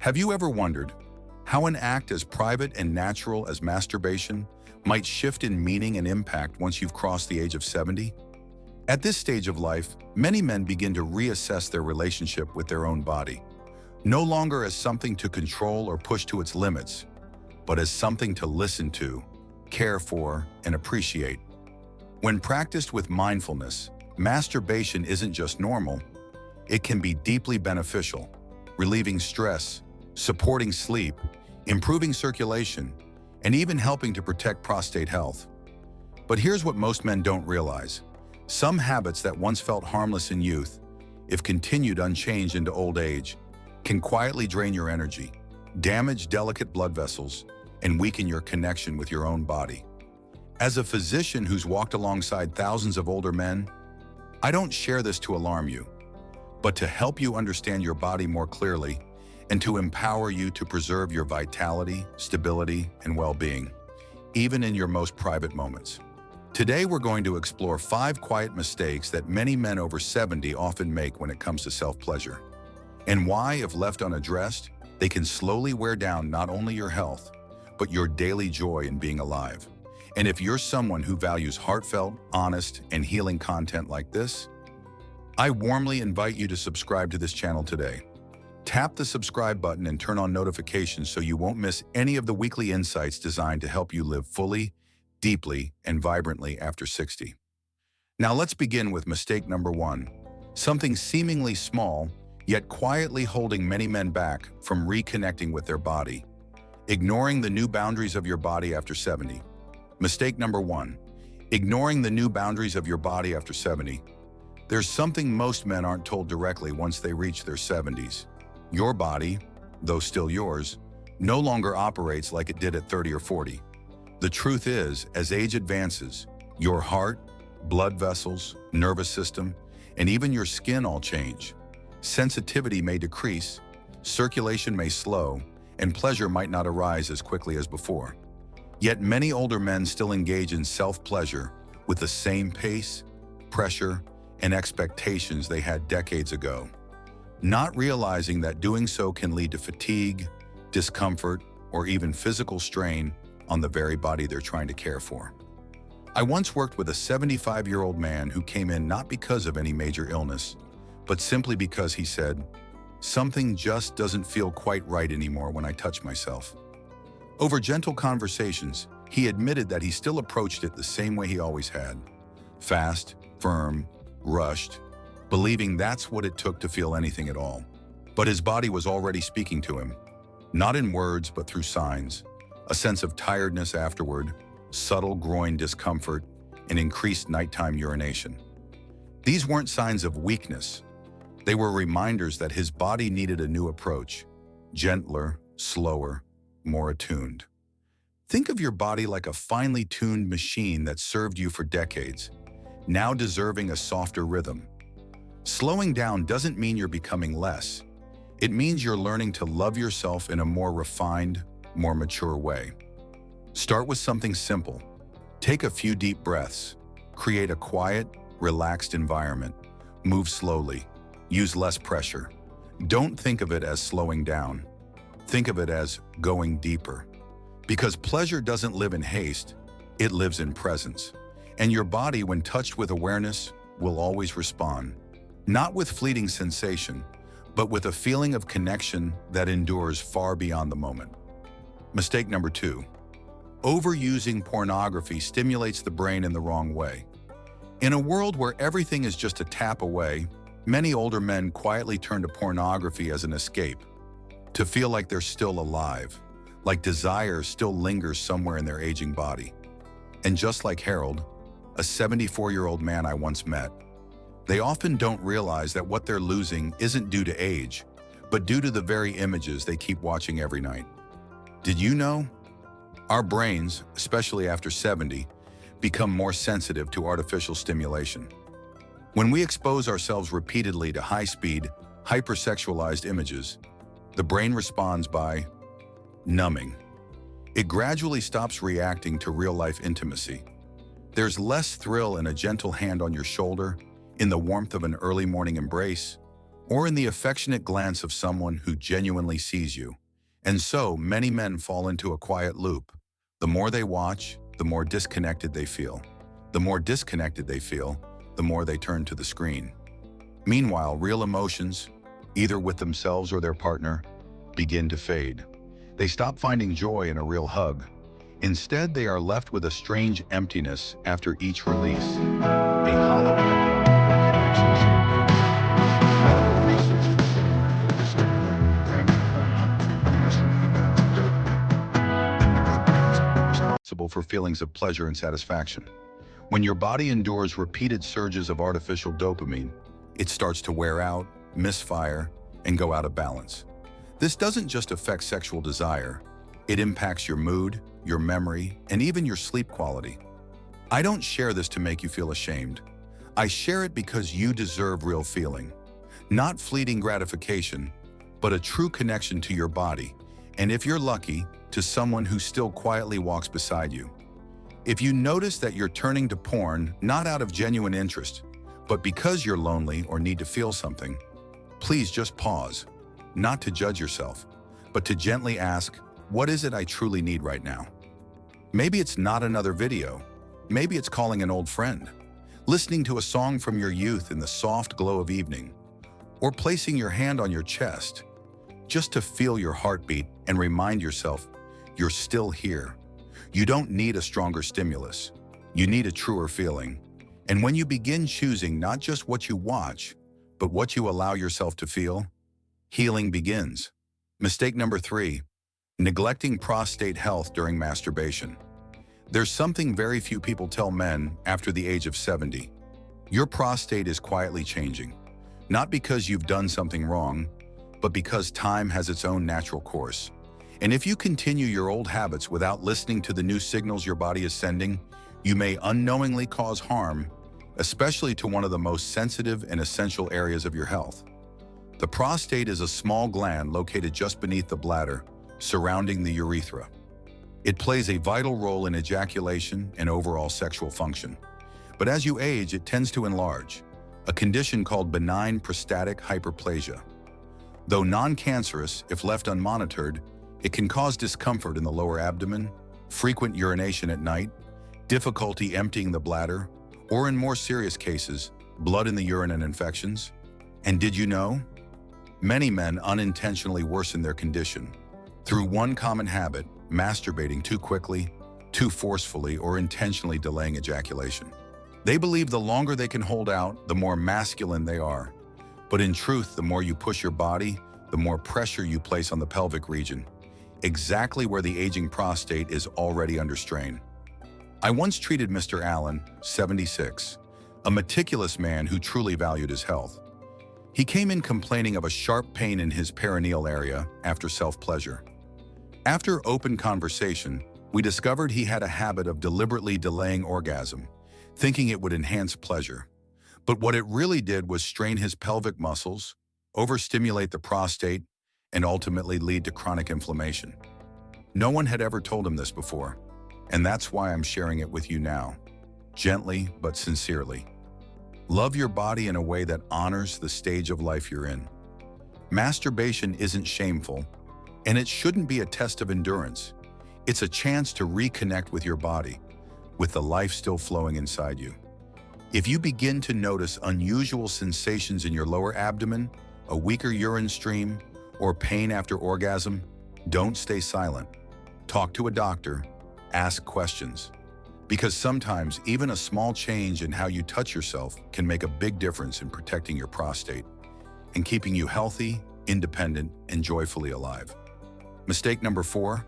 Have you ever wondered how an act as private and natural as masturbation might shift in meaning and impact once you've crossed the age of 70? At this stage of life, many men begin to reassess their relationship with their own body, no longer as something to control or push to its limits, but as something to listen to, care for, and appreciate. When practiced with mindfulness, masturbation isn't just normal, it can be deeply beneficial, relieving stress, supporting sleep, improving circulation, and even helping to protect prostate health. But here's what most men don't realize. Some habits that once felt harmless in youth, if continued unchanged into old age, can quietly drain your energy, damage delicate blood vessels, and weaken your connection with your own body. As a physician who's walked alongside thousands of older men, I don't share this to alarm you, but to help you understand your body more clearly and to empower you to preserve your vitality, stability, and well-being, even in your most private moments. Today, we're going to explore 5 quiet mistakes that many men over 70 often make when it comes to self-pleasure, and why, if left unaddressed, they can slowly wear down not only your health, but your daily joy in being alive. And if you're someone who values heartfelt, honest, and healing content like this, I warmly invite you to subscribe to this channel today. Tap the subscribe button and turn on notifications so you won't miss any of the weekly insights designed to help you live fully, deeply, and vibrantly after 60. Now let's begin with mistake number 1, something seemingly small, yet quietly holding many men back from reconnecting with their body. Ignoring the new boundaries of your body after 70. Mistake number 1, ignoring the new boundaries of your body after 70. There's something most men aren't told directly once they reach their 70s. Your body, though still yours, no longer operates like it did at 30 or 40. The truth is, as age advances, your heart, blood vessels, nervous system, and even your skin all change. Sensitivity may decrease, circulation may slow, and pleasure might not arise as quickly as before. Yet many older men still engage in self-pleasure with the same pace, pressure, and expectations they had decades ago, not realizing that doing so can lead to fatigue, discomfort, or even physical strain on the very body they're trying to care for. I once worked with a 75-year-old man who came in not because of any major illness, but simply because he said, "Something just doesn't feel quite right anymore when I touch myself." Over gentle conversations, he admitted that he still approached it the same way he always had. Fast, firm, rushed, believing that's what it took to feel anything at all. But his body was already speaking to him, not in words but through signs, a sense of tiredness afterward, subtle groin discomfort, and increased nighttime urination. These weren't signs of weakness. They were reminders that his body needed a new approach, gentler, slower, more attuned. Think of your body like a finely tuned machine that served you for decades, now deserving a softer rhythm. Slowing down doesn't mean you're becoming less. It means you're learning to love yourself in a more refined, more mature way. Start with something simple. Take a few deep breaths. Create a quiet, relaxed environment. Move slowly. Use less pressure. Don't think of it as slowing down. Think of it as going deeper. Because pleasure doesn't live in haste, it lives in presence. And your body, when touched with awareness, will always respond. Not with fleeting sensation, but with a feeling of connection that endures far beyond the moment. Mistake number 2. Overusing pornography stimulates the brain in the wrong way. In a world where everything is just a tap away, many older men quietly turn to pornography as an escape, to feel like they're still alive, like desire still lingers somewhere in their aging body. And just like Harold, a 74-year-old man I once met, they often don't realize that what they're losing isn't due to age, but due to the very images they keep watching every night. Did you know? Our brains, especially after 70, become more sensitive to artificial stimulation. When we expose ourselves repeatedly to high-speed, hypersexualized images, the brain responds by numbing. It gradually stops reacting to real-life intimacy. There's less thrill in a gentle hand on your shoulder, in the warmth of an early morning embrace, or in the affectionate glance of someone who genuinely sees you. And so, many men fall into a quiet loop. The more they watch, the more disconnected they feel. The more disconnected they feel, the more they turn to the screen. Meanwhile, real emotions, either with themselves or their partner, begin to fade. They stop finding joy in a real hug. Instead, they are left with a strange emptiness after each release. A hollow echo that connects responsible for feelings of pleasure and satisfaction. When your body endures repeated surges of artificial dopamine, it starts to wear out, misfire, and go out of balance. This doesn't just affect sexual desire, it impacts your mood, your memory, and even your sleep quality. I don't share this to make you feel ashamed. I share it because you deserve real feeling. Not fleeting gratification, but a true connection to your body, and if you're lucky, to someone who still quietly walks beside you. If you notice that you're turning to porn not out of genuine interest, but because you're lonely or need to feel something, please just pause, not to judge yourself, but to gently ask, what is it I truly need right now? Maybe it's not another video. Maybe it's calling an old friend, listening to a song from your youth in the soft glow of evening, or placing your hand on your chest, just to feel your heartbeat and remind yourself you're still here. You don't need a stronger stimulus. You need a truer feeling. And when you begin choosing not just what you watch, but what you allow yourself to feel, healing begins. Mistake number 3, neglecting prostate health during masturbation. There's something very few people tell men after the age of 70. Your prostate is quietly changing, not because you've done something wrong, but because time has its own natural course. And if you continue your old habits without listening to the new signals your body is sending, you may unknowingly cause harm, especially to one of the most sensitive and essential areas of your health. The prostate is a small gland located just beneath the bladder, surrounding the urethra. It plays a vital role in ejaculation and overall sexual function. But as you age, it tends to enlarge, a condition called benign prostatic hyperplasia. Though non-cancerous, if left unmonitored, it can cause discomfort in the lower abdomen, frequent urination at night, difficulty emptying the bladder, or in more serious cases, blood in the urine and infections. And did you know? Many men unintentionally worsen their condition through one common habit, masturbating too quickly, too forcefully, or intentionally delaying ejaculation. They believe the longer they can hold out, the more masculine they are. But in truth, the more you push your body, the more pressure you place on the pelvic region, exactly where the aging prostate is already under strain. I once treated Mr. Allen, 76, a meticulous man who truly valued his health. He came in complaining of a sharp pain in his perineal area after self-pleasure. After open conversation, we discovered he had a habit of deliberately delaying orgasm, thinking it would enhance pleasure. But what it really did was strain his pelvic muscles, overstimulate the prostate, and ultimately lead to chronic inflammation. No one had ever told him this before, and that's why I'm sharing it with you now, gently but sincerely. Love your body in a way that honors the stage of life you're in. Masturbation isn't shameful, and it shouldn't be a test of endurance. It's a chance to reconnect with your body, with the life still flowing inside you. If you begin to notice unusual sensations in your lower abdomen, a weaker urine stream, or pain after orgasm, don't stay silent. Talk to a doctor, ask questions. Because sometimes even a small change in how you touch yourself can make a big difference in protecting your prostate and keeping you healthy, independent, and joyfully alive. Mistake number 4,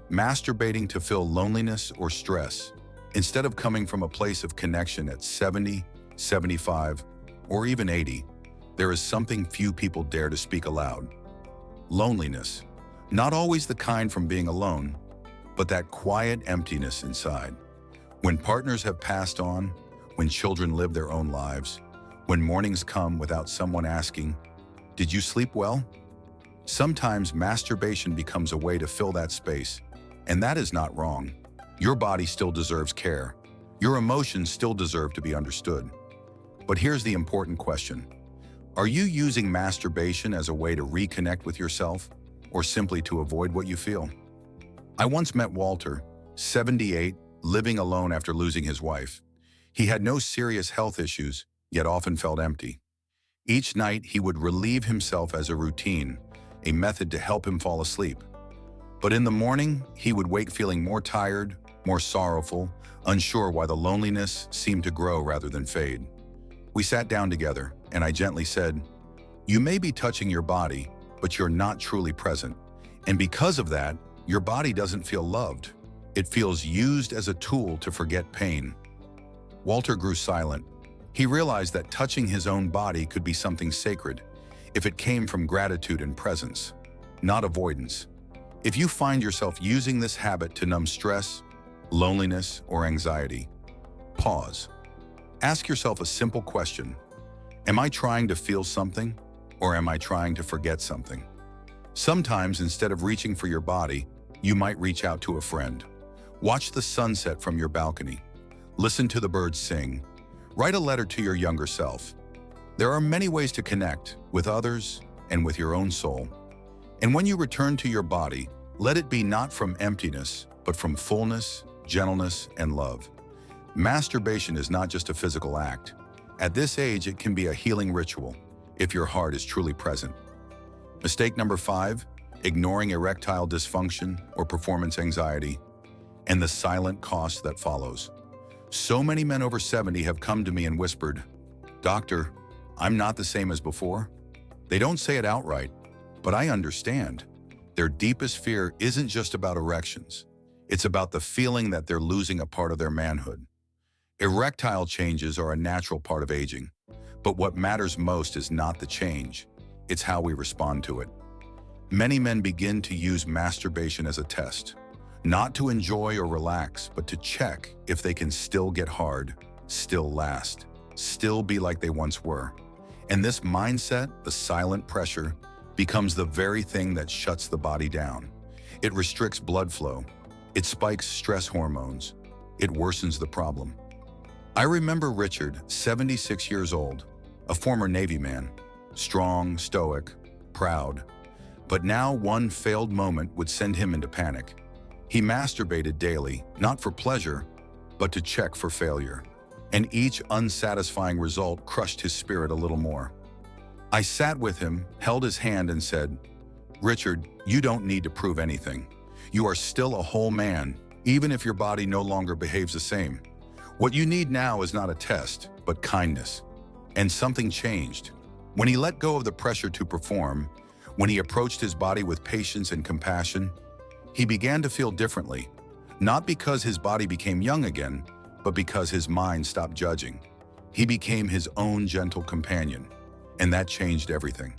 masturbating to fill loneliness or stress. Instead of coming from a place of connection at 70, 75, or even 80, there is something few people dare to speak aloud. Loneliness. Not always the kind from being alone, but that quiet emptiness inside. When partners have passed on, when children live their own lives, when mornings come without someone asking, "Did you sleep well?" Sometimes masturbation becomes a way to fill that space, and that is not wrong. Your body still deserves care. Your emotions still deserve to be understood. But here's the important question. Are you using masturbation as a way to reconnect with yourself or simply to avoid what you feel? I once met Walter, 78, living alone after losing his wife. He had no serious health issues, yet often felt empty. Each night, he would relieve himself as a routine, a method to help him fall asleep. But in the morning, he would wake feeling more tired, more sorrowful, unsure why the loneliness seemed to grow rather than fade. We sat down together, and I gently said, "You may be touching your body, but you're not truly present. And because of that, your body doesn't feel loved. It feels used as a tool to forget pain." Walter grew silent. He realized that touching his own body could be something sacred if it came from gratitude and presence, not avoidance. If you find yourself using this habit to numb stress, loneliness, or anxiety, pause. Ask yourself a simple question. Am I trying to feel something, or am I trying to forget something? Sometimes, instead of reaching for your body, you might reach out to a friend. Watch the sunset from your balcony. Listen to the birds sing. Write a letter to your younger self. There are many ways to connect with others and with your own soul. And when you return to your body, let it be not from emptiness, but from fullness, gentleness, and love. Masturbation is not just a physical act. At this age, it can be a healing ritual if your heart is truly present. Mistake number 5, ignoring erectile dysfunction or performance anxiety, and the silent cost that follows. So many men over 70 have come to me and whispered, "Doctor, I'm not the same as before." They don't say it outright, but I understand. Their deepest fear isn't just about erections. It's about the feeling that they're losing a part of their manhood. Erectile changes are a natural part of aging, but what matters most is not the change, it's how we respond to it. Many men begin to use masturbation as a test, not to enjoy or relax, but to check if they can still get hard, still last, still be like they once were. And this mindset, the silent pressure, becomes the very thing that shuts the body down. It restricts blood flow. It spikes stress hormones. It worsens the problem. I remember Richard, 76 years old, a former Navy man, strong, stoic, proud. But now one failed moment would send him into panic. He masturbated daily, not for pleasure, but to check for failure. And each unsatisfying result crushed his spirit a little more. I sat with him, held his hand, and said, "Richard, you don't need to prove anything. You are still a whole man, even if your body no longer behaves the same. What you need now is not a test, but kindness." And something changed. When he let go of the pressure to perform, when he approached his body with patience and compassion, he began to feel differently, not because his body became young again, but because his mind stopped judging. He became his own gentle companion, and that changed everything.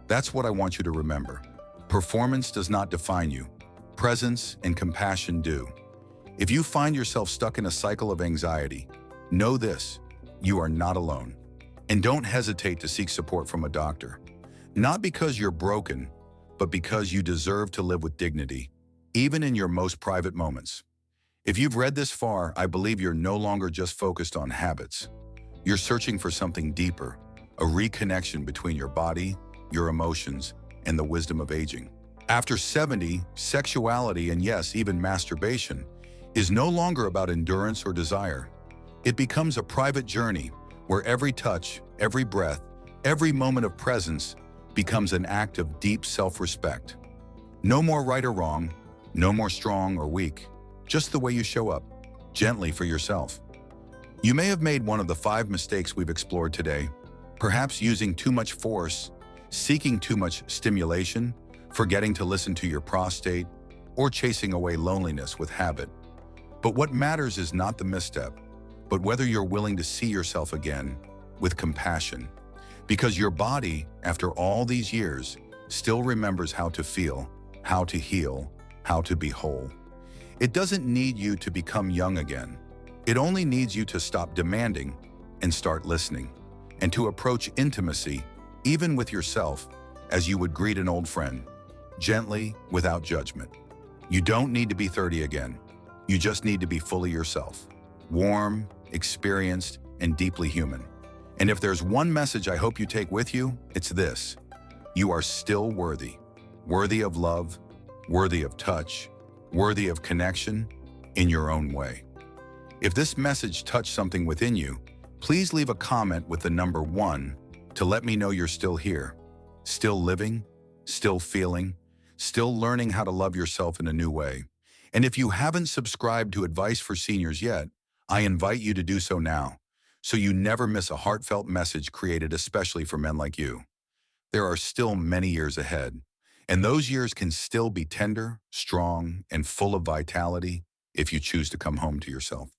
That's what I want you to remember. Performance does not define you. Presence and compassion do. If you find yourself stuck in a cycle of anxiety, know this: you are not alone. And don't hesitate to seek support from a doctor. Not because you're broken, but because you deserve to live with dignity, even in your most private moments. If you've read this far, I believe you're no longer just focused on habits. You're searching for something deeper, a reconnection between your body, your emotions, and the wisdom of aging. After 70, sexuality, and yes, even masturbation, is no longer about endurance or desire. It becomes a private journey where every touch, every breath, every moment of presence becomes an act of deep self-respect. No more right or wrong, no more strong or weak, just the way you show up, gently for yourself. You may have made one of the 5 mistakes we've explored today, perhaps using too much force, seeking too much stimulation, forgetting to listen to your prostate, or chasing away loneliness with habit. But what matters is not the misstep, but whether you're willing to see yourself again with compassion. Because your body, after all these years, still remembers how to feel, how to heal, how to be whole. It doesn't need you to become young again. It only needs you to stop demanding and start listening, and to approach intimacy, even with yourself, as you would greet an old friend, gently, without judgment. You don't need to be 30 again. You just need to be fully yourself, warm, experienced, and deeply human. And if there's one message I hope you take with you, it's this: you are still worthy. Worthy of love, worthy of touch, worthy of connection in your own way. If this message touched something within you, please leave a comment with the number 1 to let me know you're still here, still living, still feeling, still learning how to love yourself in a new way. And if you haven't subscribed to Advice for Seniors yet, I invite you to do so now, so you never miss a heartfelt message created especially for men like you. There are still many years ahead, and those years can still be tender, strong, and full of vitality if you choose to come home to yourself.